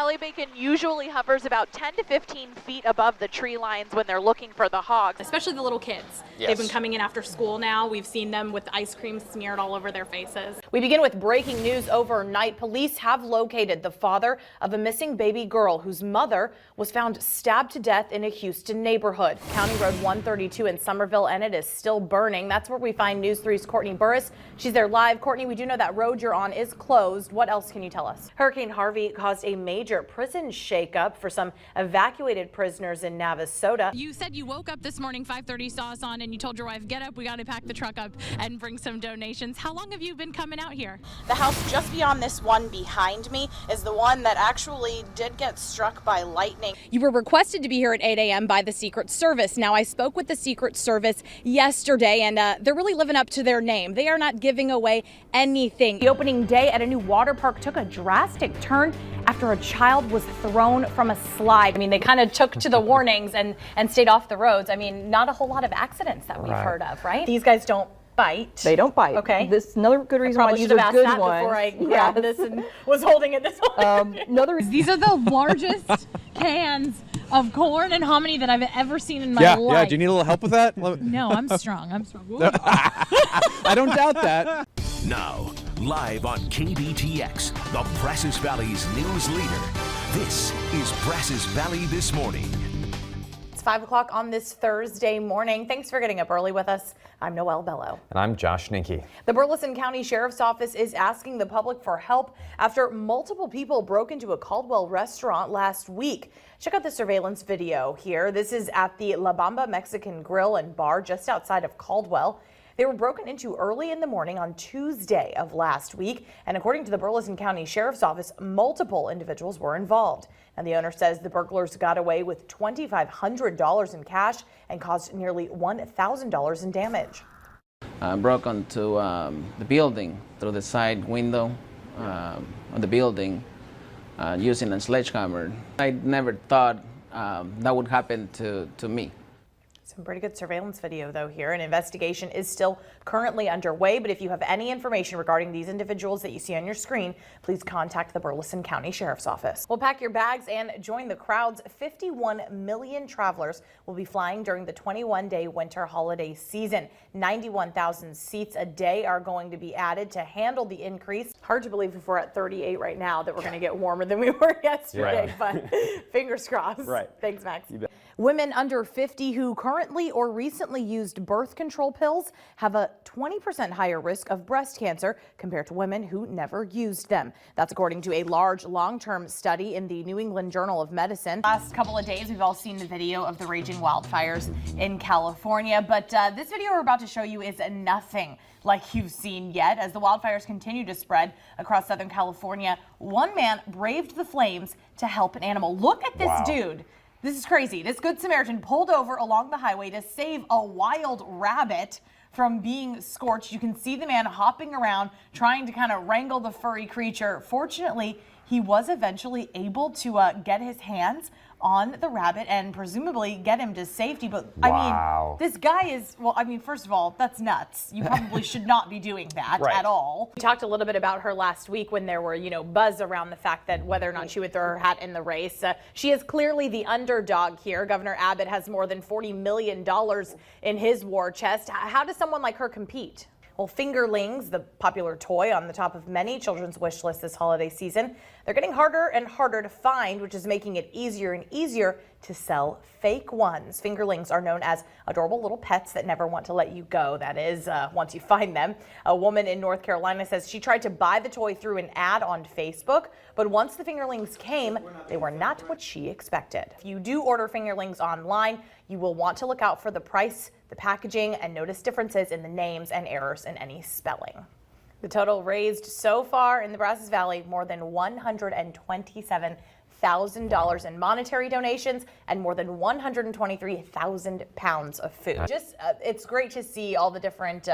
Kelly bacon usually hovers about 10 to 15 feet above the tree lines when they're looking for the hogs. Especially the little kids. Yes. They've been coming in after school now. We've seen them with ice cream smeared all over their faces. We begin with breaking news overnight. Police have located the father of a missing baby girl whose mother was found stabbed to death in a Houston neighborhood. County Road 132 in Somerville, and it is still burning. That's where we find News 3's Courtney Burris. She's there live. Courtney, we do know that road you're on is closed. What else can you tell us? Hurricane Harvey caused a major prison shakeup for some evacuated prisoners in Navasota. You said you woke up this morning, 5:30, saw us on, and you told your wife, get up, we got to pack the truck up and bring some donations. How long have you been coming out here? The house just beyond this one behind me is the one that actually did get struck by lightning. You were requested to be here at 8 a.m. by the Secret Service. Now, I spoke with the Secret Service yesterday, and they're really living up to their name. They are not giving away anything. The opening day at a new water park took a drastic turn after a child was thrown from a slide. I mean, they kind of took to the warnings and stayed off the roads. I mean, not a whole lot of accidents that we've heard of, right? These guys don't bite. They don't bite. Okay. This is another good reason why these are good ones. Before I grabbed this and was holding it this way. These are the largest cans of corn and hominy that I've ever seen in my life. Yeah. Do you need a little help with that? No, I'm strong. I don't doubt that. Now, live on KBTX, the Brazos Valley's news leader. This is Brazos Valley This Morning. It's 5 o'clock on this Thursday morning. Thanks for getting up early with us. I'm Noelle Bellow. And I'm Josh Ninke. The Burleson County Sheriff's Office is asking the public for help after multiple people broke into a Caldwell restaurant last week. Check out the surveillance video here. This is at the La Bamba Mexican Grill and Bar just outside of Caldwell. They were broken into early in the morning on Tuesday of last week, and according to the Burleson County Sheriff's Office, multiple individuals were involved. And the owner says the burglars got away with $2,500 in cash and caused nearly $1,000 in damage. Broke onto the building through the side window of the building using a sledgehammer. I never thought that would happen to me. Some pretty good surveillance video, though, here. An investigation is still currently underway, but if you have any information regarding these individuals that you see on your screen, please contact the Burleson County Sheriff's Office. Well, pack your bags and join the crowds. 51 million travelers will be flying during the 21-day winter holiday season. 91,000 seats a day are going to be added to handle the increase. Hard to believe if we're at 38 right now that we're going to get warmer than we were yesterday, but fingers crossed. Right. Thanks, Max. Women under 50 who currently or recently used birth control pills have a 20% higher risk of breast cancer compared to women who never used them. That's according to a large long-term study in the New England Journal of Medicine. Last couple of days, we've all seen the video of the raging wildfires in California, but this video we're about to show you is nothing like you've seen yet. As the wildfires continue to spread across Southern California, one man braved the flames to help an animal. Look at this dude. This is crazy. This Good Samaritan pulled over along the highway to save a wild rabbit from being scorched. You can see the man hopping around trying to kind of wrangle the furry creature. Fortunately, he was eventually able to get his hands on the rabbit and presumably get him to safety. But I mean, this guy is, well, I mean, first of all, that's nuts. You probably should not be doing that at all. We talked a little bit about her last week when there were, buzz around the fact that whether or not she would throw her hat in the race. She is clearly the underdog here. Governor Abbott has more than $40 million in his war chest. How does someone like her compete? Well, fingerlings, the popular toy on the top of many children's wish lists this holiday season, they're getting harder and harder to find, which is making it easier and easier to sell fake ones. Fingerlings are known as adorable little pets that never want to let you go. That is, once you find them. A woman in North Carolina says she tried to buy the toy through an ad on Facebook, but once the fingerlings came, they were not what she expected. If you do order fingerlings online, you will want to look out for the price, the packaging, and notice differences in the names and errors in any spelling. The total raised so far in the Brazos Valley, more than $127,000 in monetary donations and more than 123,000 pounds of food. Just, it's great to see all the different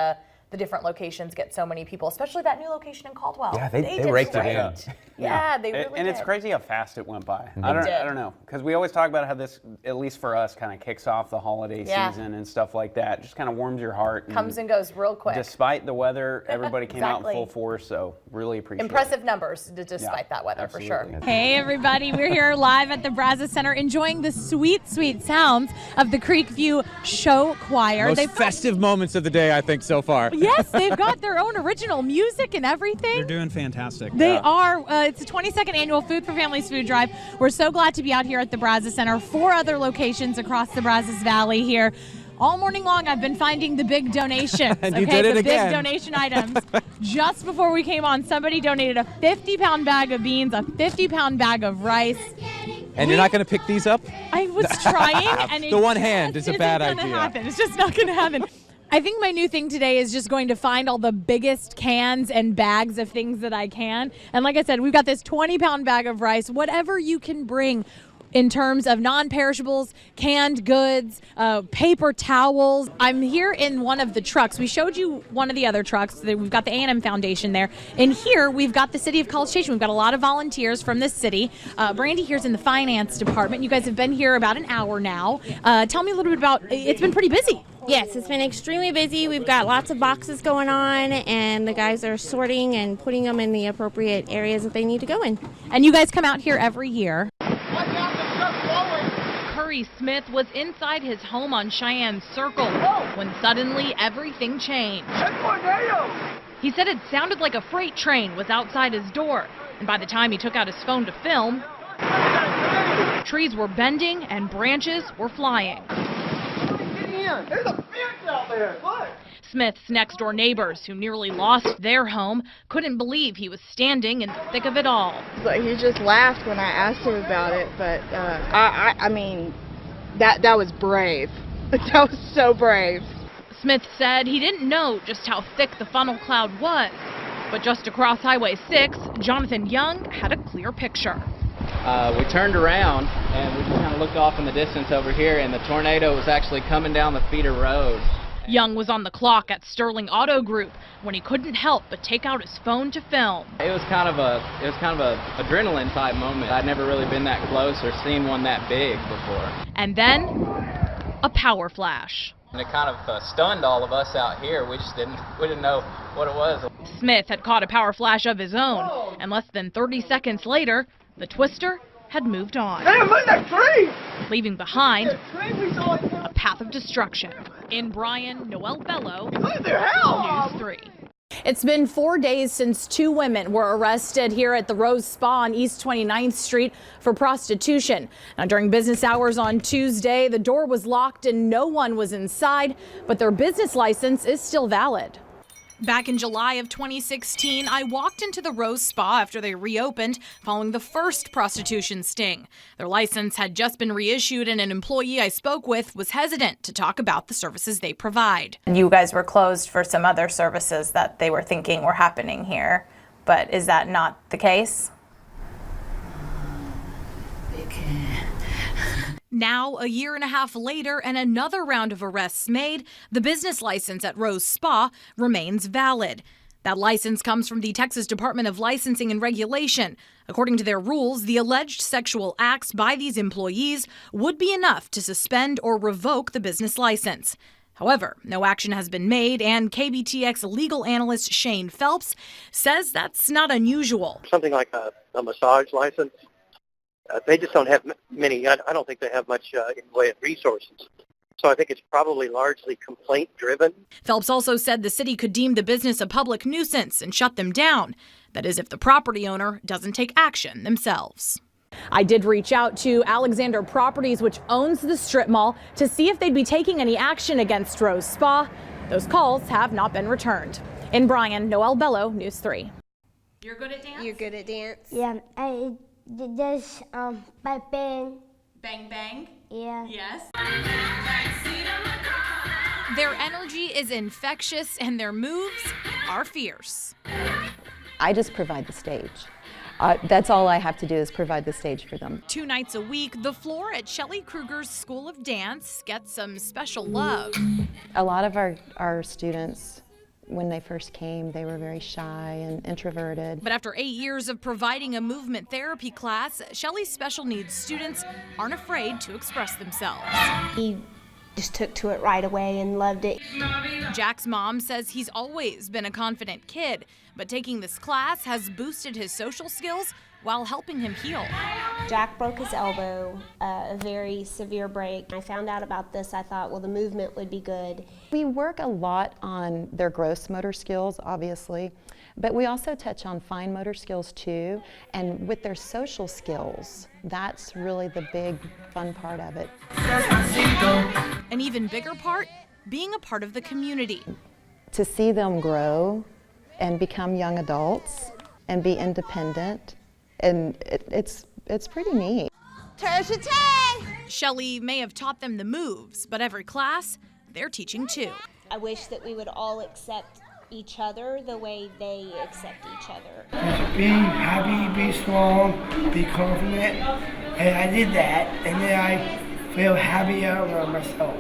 the different locations get so many people, especially that new location in Caldwell. Yeah, they did raked it great. in. Yeah, they really And did. it's crazy how fast it went by. did. I don't know, because we always talk about how this, at least for us, kind of kicks off the holiday season and stuff like that. Just kind of warms your heart. Comes and goes real quick. Despite the weather, everybody came out in Exactly. full force, so really appreciate Impressive numbers despite that weather, for sure. absolutely. Hey everybody, we're here live at the Brazos Center enjoying the sweet, sweet sounds of the Creekview Show Choir. Most festive moments of the day, I think, so far. Yes, they've got their own original music and everything. They're doing fantastic. They are. It's the 22nd annual Food for Families food drive. We're so glad to be out here at the Brazos Center. 4 other locations across the Brazos Valley here. All morning long, I've been finding the big donations. And you did it the again. big donation items. Just before we came on, somebody donated a 50-pound bag of beans, a 50-pound bag of rice. And you're not going to pick these up? I was trying, and The one hand is a bad isn't gonna idea. happen. It's just not going to happen. I think my new thing today is just going to find all the biggest cans and bags of things that I can. And like I said, we've got this 20-pound bag of rice, whatever you can bring in terms of non-perishables, canned goods, paper towels. I'm here in one of the trucks. We showed you one of the other trucks. We've got the A&M Foundation there. And here we've got the City of College Station. We've got a lot of volunteers from the city. Brandy here's in the finance department. You guys have been here about an hour now. Tell me a little bit about, it's been pretty busy. Yes, it's been extremely busy. We've got lots of boxes going on, and the guys are sorting and putting them in the appropriate areas that they need to go in. And you guys come out here every year. Curry Smith was inside his home on Cheyenne Circle when suddenly everything changed. He said it sounded like a freight train was outside his door, and by the time he took out his phone to film, trees were bending and branches were flying. There's a fence out there. Look. Smith's next-door neighbors, who nearly lost their home, couldn't believe he was standing in the thick of it all. But he just laughed when I asked him about it. But I mean, that was brave. That was so brave. Smith said he didn't know just how thick the funnel cloud was, but just across Highway 6, Jonathan Young had a clear picture. We turned around and we just kind of looked off in the distance over here, and the tornado was actually coming down the feeder road. Young was on the clock at Sterling Auto Group when he couldn't help but take out his phone to film. It was kind of a adrenaline type moment. I'd never really been that close or seen one that big before. And then a power flash. And it kind of stunned all of us out here. We didn't know what it was. Smith had caught a power flash of his own, and less than 30 seconds later, the twister had moved on, Look at that tree. leaving behind Tree we saw it. a path of destruction. In Bryan, Noelle Bellow, Look at their house. News 3. It's been 4 days since 2 women were arrested here at the Rose Spa on East 29th Street for prostitution. Now, during business hours on Tuesday, the door was locked and no one was inside, but their business license is still valid. Back in July of 2016, I walked into the Rose Spa after they reopened following the first prostitution sting. Their license had just been reissued, and an employee I spoke with was hesitant to talk about the services they provide. You guys were closed for some other services that they were thinking were happening here, but is that not the case? Now, a year and a half later, and another round of arrests made, the business license at Rose Spa remains valid. That license comes from the Texas Department of Licensing and Regulation. According to their rules, the alleged sexual acts by these employees would be enough to suspend or revoke the business license. However, no action has been made, and KBTX legal analyst Shane Phelps says that's not unusual. Something like a massage license. They just don't have many. I don't think they have much in the way of resources. So I think it's probably largely complaint-driven. Phelps also said the city could deem the business a public nuisance and shut them down. That is, if the property owner doesn't take action themselves. I did reach out to Alexander Properties, which owns the strip mall, to see if they'd be taking any action against Rose Spa. Those calls have not been returned. In Bryan, Noelle Bellow, News 3. You're good at dance? You're good at dance? Yeah, I did this bang bang. Bang bang? Yeah. Yes. Their energy is infectious and their moves are fierce. I just provide the stage. That's all I have to do is provide the stage for them. 2 nights a week, the floor at Shelley Kruger's School of Dance gets some special love. A lot of our students When they first came, they were very shy and introverted. But after 8 years of providing a movement therapy class, Shelly's special needs students aren't afraid to express themselves. He just took to it right away and loved it. Jack's mom says he's always been a confident kid, but taking this class has boosted his social skills while helping him heal. Jack broke his elbow, a very severe break. I found out about this, I thought, well, the movement would be good. We work a lot on their gross motor skills, obviously, but we also touch on fine motor skills too, and with their social skills, that's really the big fun part of it. An even bigger part, being a part of the community. To see them grow and become young adults and be independent, and it's pretty neat. Shelly may have taught them the moves, but every class, they're teaching too. I wish that we would all accept each other the way they accept each other. Be happy, be strong, be confident, and I did that, and then I feel happier about myself.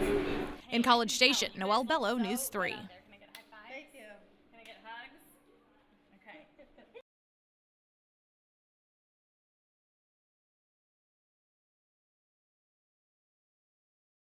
In College Station, Noelle Bellow, News 3.